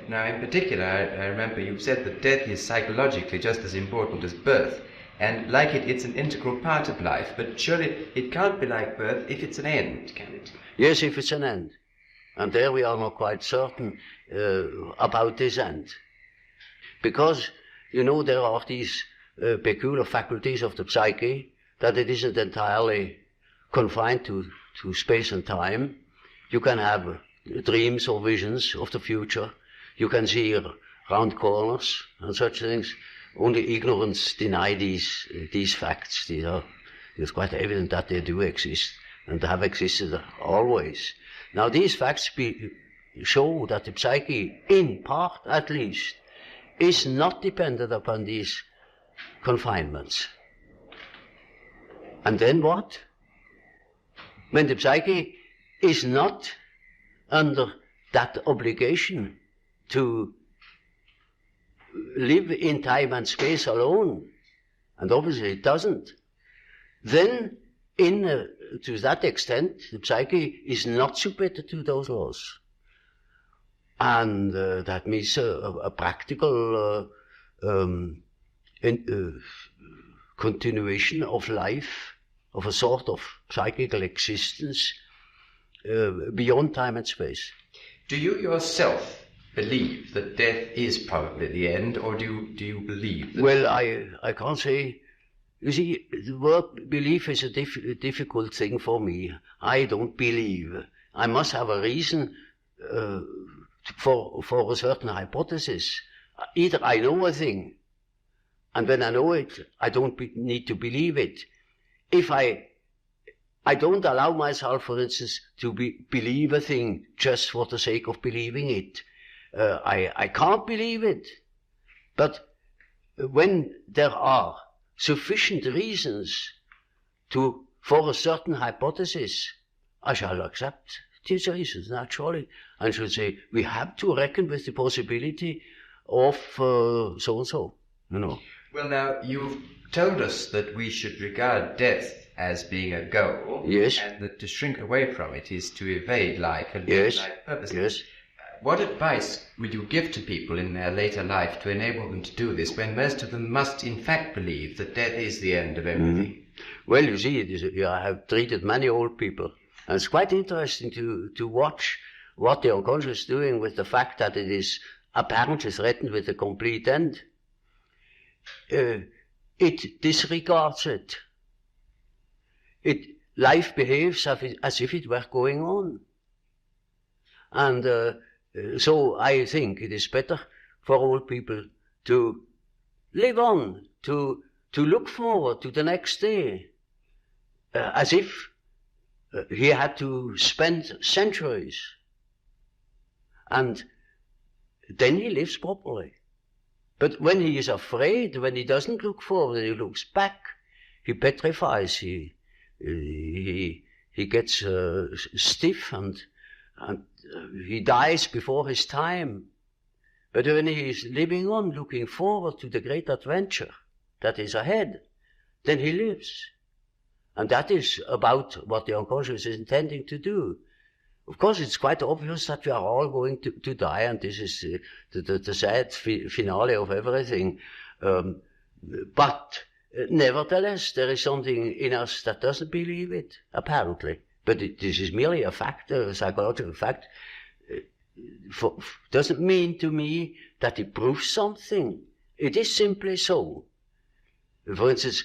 Now, in particular, I remember you said that death is psychologically just as important as birth, and like it, it's an integral part of life, but surely it can't be like birth if it's an end, can it? Yes, if it's an end. And there we are not quite certain about this end. Because, you know, there are these peculiar faculties of the psyche, that it isn't entirely confined to space and time. You can have dreams or visions of the future. You can see round corners and such things. Only ignorance deny these facts. It's quite evident that they do exist and have existed always. Now these facts show that the psyche, in part at least, is not dependent upon these confinements. And then what? When the psyche is not under that obligation to live in time and space alone, and obviously it doesn't, then to that extent the psyche is not submitted to those laws. And that means a practical continuation of life, of a sort of psychical existence beyond time and space. Do you yourself believe that death is probably the end, or do you believe that? Well, I can't say. You see, the word belief is a difficult thing for me. I don't believe. I must have a reason for a certain hypothesis. Either I know a thing, and when I know it, I don't need to believe it. If I don't allow myself, for instance, to believe a thing just for the sake of believing it. I can't believe it. But when there are sufficient reasons for a certain hypothesis, I shall accept these reasons, naturally, and shall say, we have to reckon with the possibility of so-and-so, you know. Well, now, you've told us that we should regard death as being a goal, yes, and that to shrink away from it is to evade life and yes, life purpose. Yes. What advice would you give to people in their later life to enable them to do this, when most of them must in fact believe that death is the end of everything? Mm-hmm. Well, you see, I have treated many old people, and it's quite interesting to watch what the unconscious is doing with the fact that it is apparently threatened with a complete end. It disregards it. Life behaves as if it were going on. And so I think it is better for old people to live on, to look forward to the next day, as if he had to spend centuries. And then he lives properly. But when he is afraid, when he doesn't look forward, he looks back, he petrifies, he gets stiff and he dies before his time. But when he is living on, looking forward to the great adventure that is ahead, then he lives. And that is about what the unconscious is intending to do. Of course, it's quite obvious that we are all going to die, and this is the sad finale of everything. But nevertheless, there is something in us that doesn't believe it, apparently. But this is merely a fact, a psychological fact. Doesn't mean to me that it proves something. It is simply so. For instance,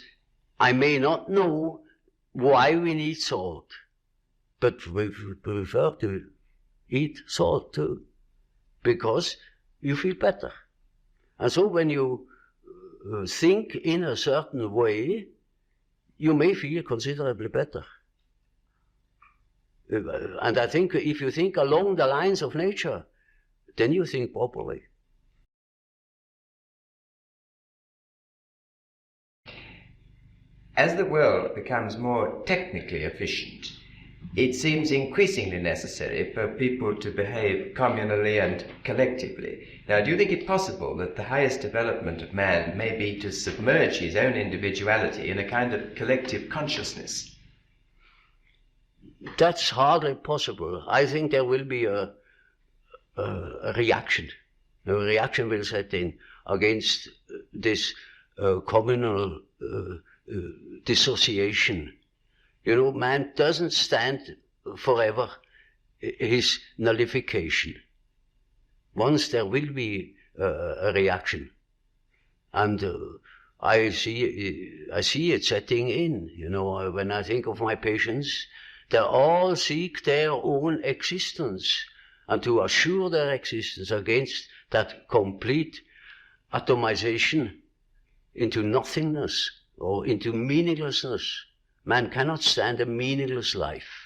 I may not know why we need salt, but we prefer to eat salt too, because you feel better. And so when you think in a certain way, you may feel considerably better. And I think if you think along the lines of nature, then you think properly. As the world becomes more technically efficient, it seems increasingly necessary for people to behave communally and collectively. Now, do you think it possible that the highest development of man may be to submerge his own individuality in a kind of collective consciousness? That's hardly possible. I think there will be a reaction A reaction will set in against this communal dissociation. You know, man doesn't stand forever his nullification. Once there will be a reaction, and I see it setting in. You know, when I think of my patients, they all seek their own existence, and to assure their existence against that complete atomization into nothingness or into meaninglessness. Man cannot stand a meaningless life.